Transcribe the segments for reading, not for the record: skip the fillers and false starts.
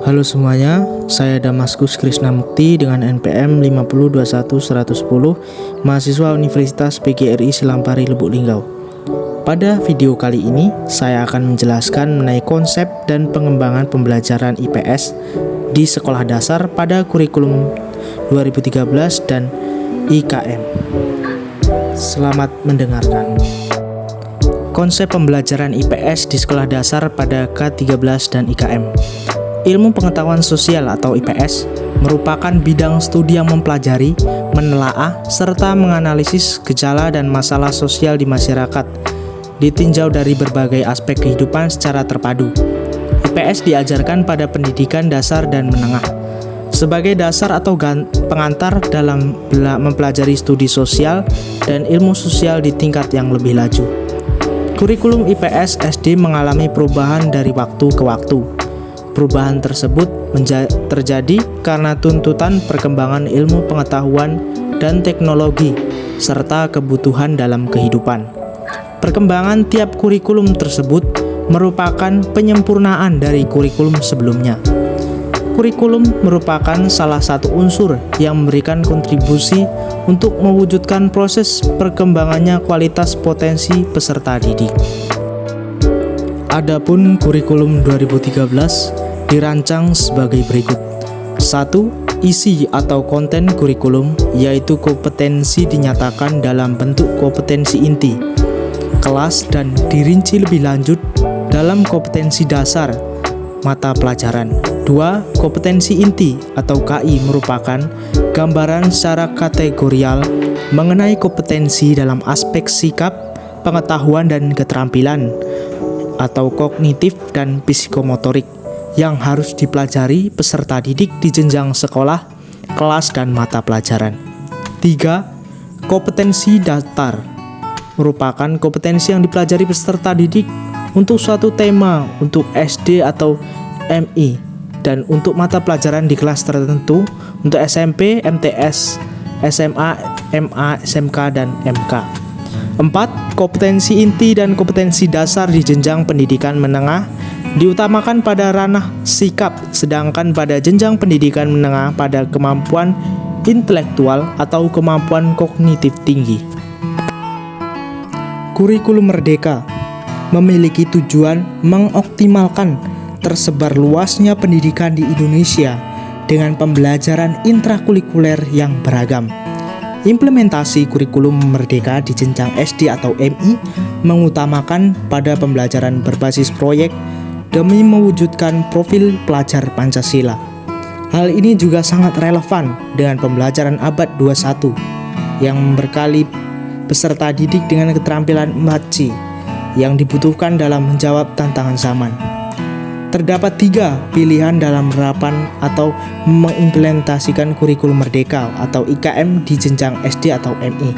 Halo semuanya, saya Damaskus Krishna Mukti dengan NPM 5021110, mahasiswa Universitas PGRI Selampari Lubuk Linggau. Pada video kali ini, saya akan menjelaskan mengenai konsep dan pengembangan pembelajaran IPS di sekolah dasar pada kurikulum 2013 dan IKM. Selamat mendengarkan. Konsep pembelajaran IPS di sekolah dasar pada K13 dan IKM. Ilmu pengetahuan sosial atau IPS merupakan bidang studi yang mempelajari, menelaah, serta menganalisis gejala dan masalah sosial di masyarakat, ditinjau dari berbagai aspek kehidupan secara terpadu. IPS diajarkan pada pendidikan dasar dan menengah, sebagai dasar atau pengantar dalam mempelajari studi sosial dan ilmu sosial di tingkat yang lebih laju. Kurikulum IPS SD mengalami perubahan dari waktu ke waktu. Perubahan tersebut terjadi karena tuntutan perkembangan ilmu pengetahuan dan teknologi, serta kebutuhan dalam kehidupan. Perkembangan tiap kurikulum tersebut merupakan penyempurnaan dari kurikulum sebelumnya. Kurikulum merupakan salah satu unsur yang memberikan kontribusi untuk mewujudkan proses perkembangannya kualitas potensi peserta didik. Adapun kurikulum 2013 dirancang sebagai berikut. 1. Isi atau konten kurikulum, yaitu kompetensi dinyatakan dalam bentuk kompetensi inti kelas dan dirinci lebih lanjut dalam kompetensi dasar mata pelajaran. 2. Kompetensi inti atau KI merupakan gambaran secara kategorial mengenai kompetensi dalam aspek sikap, pengetahuan dan keterampilan atau kognitif dan psikomotorik yang harus dipelajari peserta didik di jenjang sekolah, kelas, dan mata pelajaran. 3. Kompetensi datar merupakan kompetensi yang dipelajari peserta didik untuk suatu tema untuk SD atau MI dan untuk mata pelajaran di kelas tertentu untuk SMP, MTS, SMA, MA, SMK, dan MK. 4. Kompetensi inti dan kompetensi dasar di jenjang pendidikan menengah diutamakan pada ranah sikap, sedangkan pada jenjang pendidikan menengah pada kemampuan intelektual atau kemampuan kognitif tinggi. Kurikulum Merdeka memiliki tujuan mengoptimalkan tersebar luasnya pendidikan di Indonesia dengan pembelajaran intrakurikuler yang beragam. Implementasi kurikulum Merdeka di jenjang SD atau MI mengutamakan pada pembelajaran berbasis proyek demi mewujudkan profil pelajar Pancasila. Hal ini juga sangat relevan dengan pembelajaran abad 21 yang membekali peserta didik dengan keterampilan 4C yang dibutuhkan dalam menjawab tantangan zaman. Terdapat 3 pilihan dalam penerapan atau mengimplementasikan kurikulum Merdeka atau IKM di jenjang SD atau MI,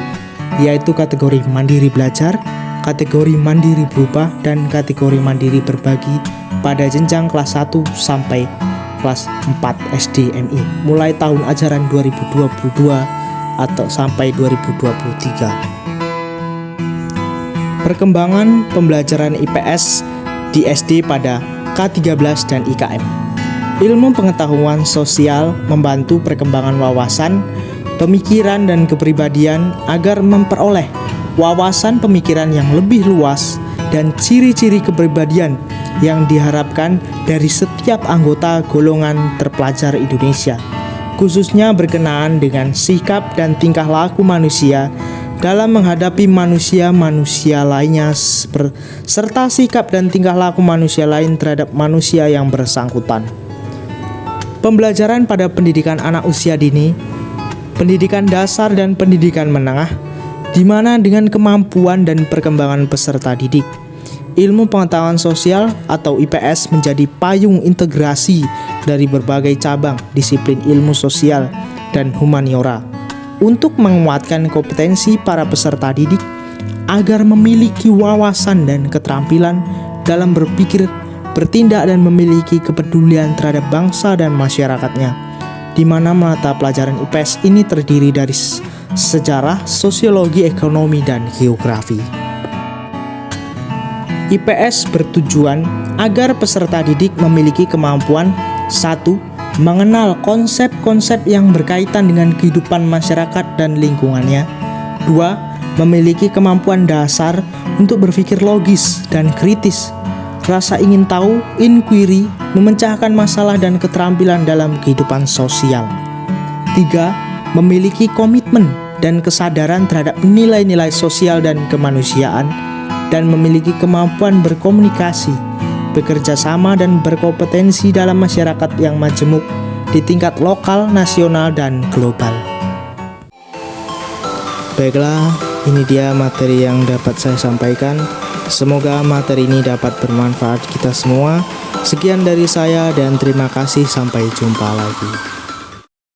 yaitu kategori mandiri belajar, kategori mandiri berubah, dan kategori mandiri berbagi pada jenjang kelas 1 sampai kelas 4 SD MI mulai tahun ajaran 2022 atau sampai 2023. Perkembangan pembelajaran IPS di SD pada K13 dan IKM. Ilmu pengetahuan sosial membantu perkembangan wawasan, pemikiran, dan kepribadian agar memperoleh wawasan pemikiran yang lebih luas dan ciri-ciri kepribadian yang diharapkan dari setiap anggota golongan terpelajar Indonesia, khususnya berkenaan dengan sikap dan tingkah laku manusia dalam menghadapi manusia-manusia lainnya serta sikap dan tingkah laku manusia lain terhadap manusia yang bersangkutan. Pembelajaran pada pendidikan anak usia dini, pendidikan dasar dan pendidikan menengah, di mana dengan kemampuan dan perkembangan peserta didik, ilmu pengetahuan sosial atau IPS menjadi payung integrasi dari berbagai cabang disiplin ilmu sosial dan humaniora untuk menguatkan kompetensi para peserta didik agar memiliki wawasan dan keterampilan dalam berpikir, bertindak, dan memiliki kepedulian terhadap bangsa dan masyarakatnya, di mana mata pelajaran IPS ini terdiri dari sejarah, sosiologi, ekonomi, dan geografi. IPS bertujuan agar peserta didik memiliki kemampuan 1. Mengenal konsep-konsep yang berkaitan dengan kehidupan masyarakat dan lingkungannya. 2. Memiliki kemampuan dasar untuk berpikir logis dan kritis, rasa ingin tahu, inquiry, memecahkan masalah dan keterampilan dalam kehidupan sosial. 3. Memiliki komitmen dan kesadaran terhadap nilai-nilai sosial dan kemanusiaan, dan memiliki kemampuan berkomunikasi, bekerja sama dan berkompetensi dalam masyarakat yang majemuk di tingkat lokal, nasional, dan global. Baiklah, ini dia materi yang dapat saya sampaikan. Semoga materi ini dapat bermanfaat kita semua. Sekian dari saya dan terima kasih, sampai jumpa lagi.